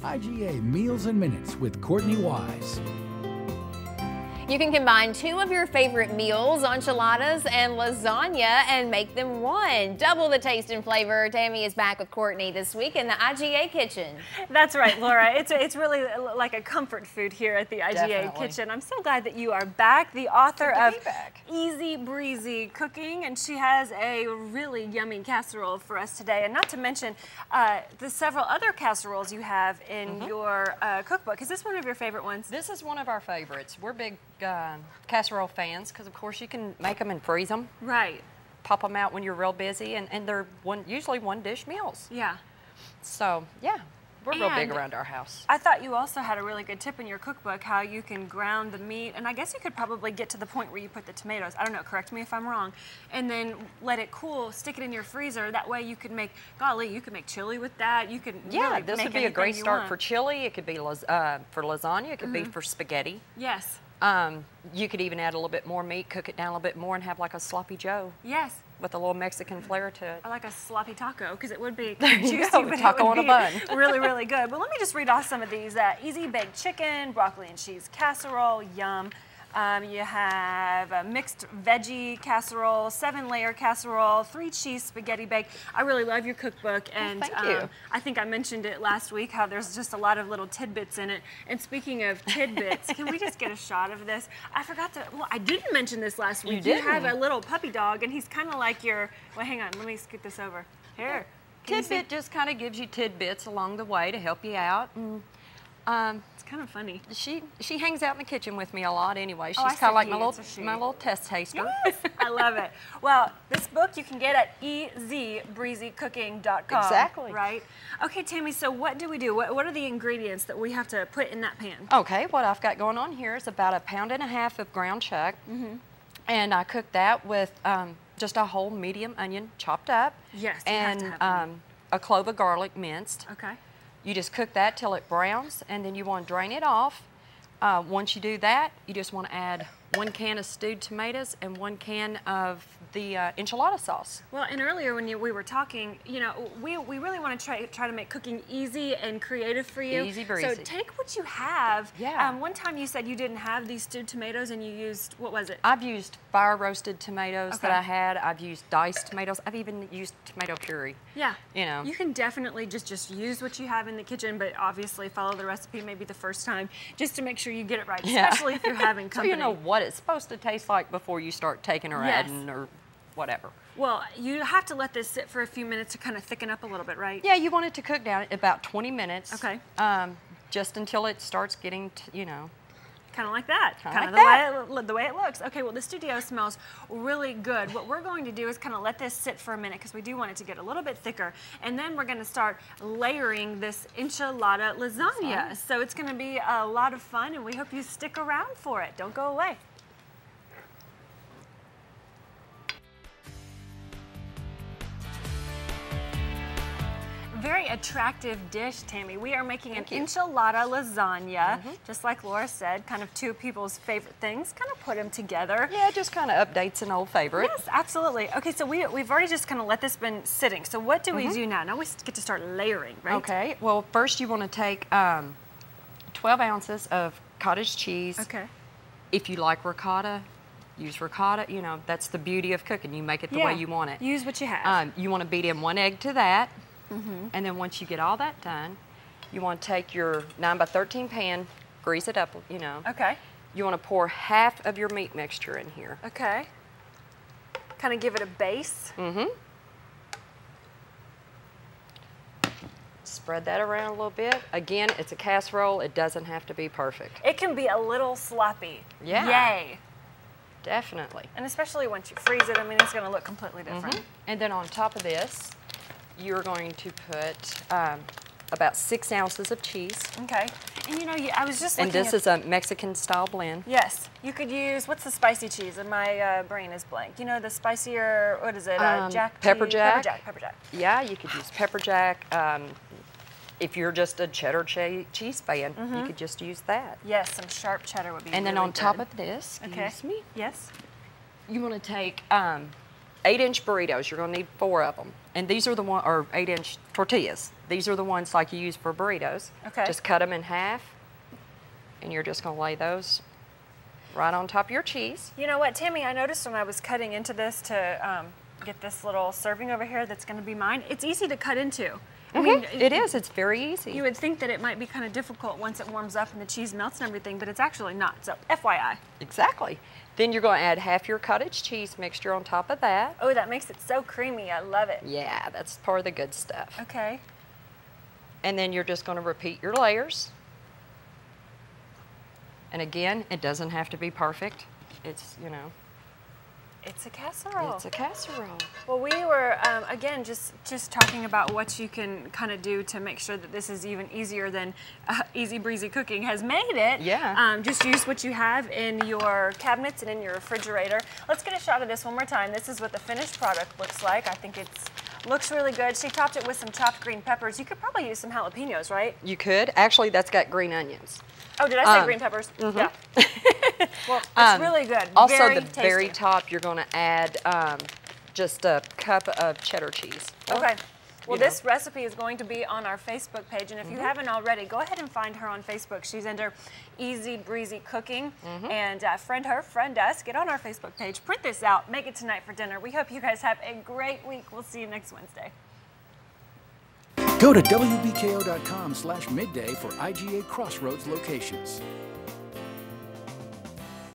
IGA Meals and Minutes with Courtney Wise. You can combine two of your favorite meals, enchiladas and lasagna, and make them one. Double the taste and flavor. Tammy is back with Courtney this week in the IGA kitchen. That's right, Laura. It's really like a comfort food here at the IGA Definitely. kitchen. I'm so glad that you are back, the author of Easy Breezy Cooking, and she has a really yummy casserole for us today. And not to mention the several other casseroles you have in your cookbook. Is this one of your favorite ones? This is one of our favorites. We're big casserole fans because, of course, you can make them and freeze them. Right. Pop them out when you're real busy, and they're usually one-dish meals. Yeah. So, yeah, we're real big And around our house. I thought you also had a really good tip in your cookbook, how you can ground the meat, and I guess you could probably get to the point where you put the tomatoes, I don't know, correct me if I'm wrong, and then let it cool, stick it in your freezer. That way you could make, golly, you could make chili with that. You could really This make would be a great anything you start want. for chili. It could be for lasagna. It could be for spaghetti. Yes. You could even add a little bit more meat, cook it down a little bit more, and have like a sloppy Joe Yes. with a little Mexican flair to it. I like a sloppy taco because it would be you juicy, go, but taco it on would a bun. be really, really good. But let me just read off some of these. Easy baked chicken, broccoli and cheese casserole, yum. You have a mixed veggie casserole, 7-layer casserole, 3-cheese spaghetti bake. I really love your cookbook, and thank you. I think I mentioned it last week how there's just a lot of little tidbits in it. And speaking of tidbits, can we just get a shot of this? I forgot to, well, I didn't mention this last week. You have a little puppy dog, and he's kind of like your, well, hang on, let me scoot this over. Here. Can you see? Tidbit just kind of gives you tidbits along the way to help you out. And, It's kind of funny. she hangs out in the kitchen with me a lot anyway. She's I kind of like said my he, little it's a she. my little test taster. Yes, I love it. Well, this book you can get at easybreezycooking.com. Exactly. Right? Okay, Tammy, so what do we do? What are the ingredients that we have to put in that pan? Okay, what I've got going on here is about 1.5 pounds of ground chuck. And I cook that with just a whole medium onion chopped up. Yes, you have to and have a clove of garlic minced. Okay. You just cook that till it browns, and then you want to drain it off. Once you do that, you just want to add 1 can of stewed tomatoes and 1 can of the enchilada sauce. Well, and earlier when we were talking, you know, we really want to try to make cooking easy and creative for you. Easy breezy. So take what you have. Yeah. One time you said you didn't have these stewed tomatoes and you used, what was it? I've used fire roasted tomatoes that Okay. I had. I've used diced tomatoes. I've even used tomato puree. Yeah. You know. You can definitely just use what you have in the kitchen, but obviously follow the recipe maybe the first time just to make sure you get it right, Yeah. especially if you're having So company. you know what it's supposed to taste like before you start taking or Yes. adding or whatever. Well, you have to let this sit for a few minutes to kind of thicken up a little bit, right? Yeah, you want it to cook down about 20 minutes. Okay. Just until it starts getting, you know. Kind of like that. Kinda Kind of like the way it looks. Okay, well, the studio smells really good. What we're going to do is kind of let this sit for a minute because we do want it to get a little bit thicker. And then we're going to start layering this enchilada lasagna. So it's going to be a lot of fun, and we hope you stick around for it. Don't go away. Very attractive dish, Tammy. We are making an enchilada lasagna, just like Laura said, kind of two people's favorite things, kind of put them together. Yeah, it just kind of updates an old favorite. Yes, absolutely. Okay, so we've already just kind of let this been sitting. So what do we do now? Now we get to start layering, right? Okay, well, first you want to take 12 ounces of cottage cheese. Okay. If you like ricotta, use ricotta. You know, that's the beauty of cooking. You make it the way you want it. Use what you have. You want to beat in 1 egg to that. And then once you get all that done, you want to take your 9 by 13 pan, grease it up, you know. Okay. You want to pour half of your meat mixture in here. Okay. Kind of give it a base. Spread that around a little bit. Again, it's a casserole. It doesn't have to be perfect. It can be a little sloppy. Yeah. Yay. Definitely. And especially once you freeze it, I mean, it's going to look completely different. And then on top of this, you're going to put about 6 ounces of cheese. Okay. And you know, I was just And looking this at, is a Mexican style blend. yes, you could use, what's the spicy cheese? And my brain is blank. You know, the spicier, what is it? Jack pepper cheese? jack. Pepper jack. Yeah, you could use pepper jack. If you're just a cheddar cheese fan, you could just use that. Yes, some sharp cheddar would be And then really on top good. of this, Okay. excuse me, Yes. you want to take 8-inch burritos. You're gonna need 4 of them. And these are the one, or 8-inch tortillas. These are the ones like you use for burritos. Okay. Just cut them in half, and you're just gonna lay those right on top of your cheese. You know what, Tammy, I noticed when I was cutting into this to get this little serving over here that's gonna be mine, it's easy to cut into. I mean, It is, it's very easy. You would think that it might be kind of difficult once it warms up and the cheese melts and everything, but it's actually not, so FYI. Exactly. Then you're gonna add half your cottage cheese mixture on top of that. Oh, that makes it so creamy, I love it. Yeah, that's part of the good stuff. Okay. And then you're just gonna repeat your layers. And again, it doesn't have to be perfect. It's, you know, It's a casserole. it's a casserole. Well, we were, again, just talking about what you can kind of do to make sure that this is even easier than Easy Breezy Cooking has made it. Yeah. Just use what you have in your cabinets and in your refrigerator. Let's get a shot of this one more time. This is what the finished product looks like. I think looks really good. She topped it with some chopped green peppers. You could probably use some jalapenos, right? You could. Actually, that's got green onions. Oh, did I say green peppers? Yeah. Well, it's really good. Also, Very the tasty. very top, you're going to add just a cup of cheddar cheese. Okay. Well, you know. this recipe is going to be on our Facebook page, and if you haven't already, go ahead and find her on Facebook. She's under Easy Breezy Cooking, and friend her, friend us. Get on our Facebook page, print this out, make it tonight for dinner. We hope you guys have a great week. We'll see you next Wednesday. Go to WBKO.com/midday for IGA Crossroads locations.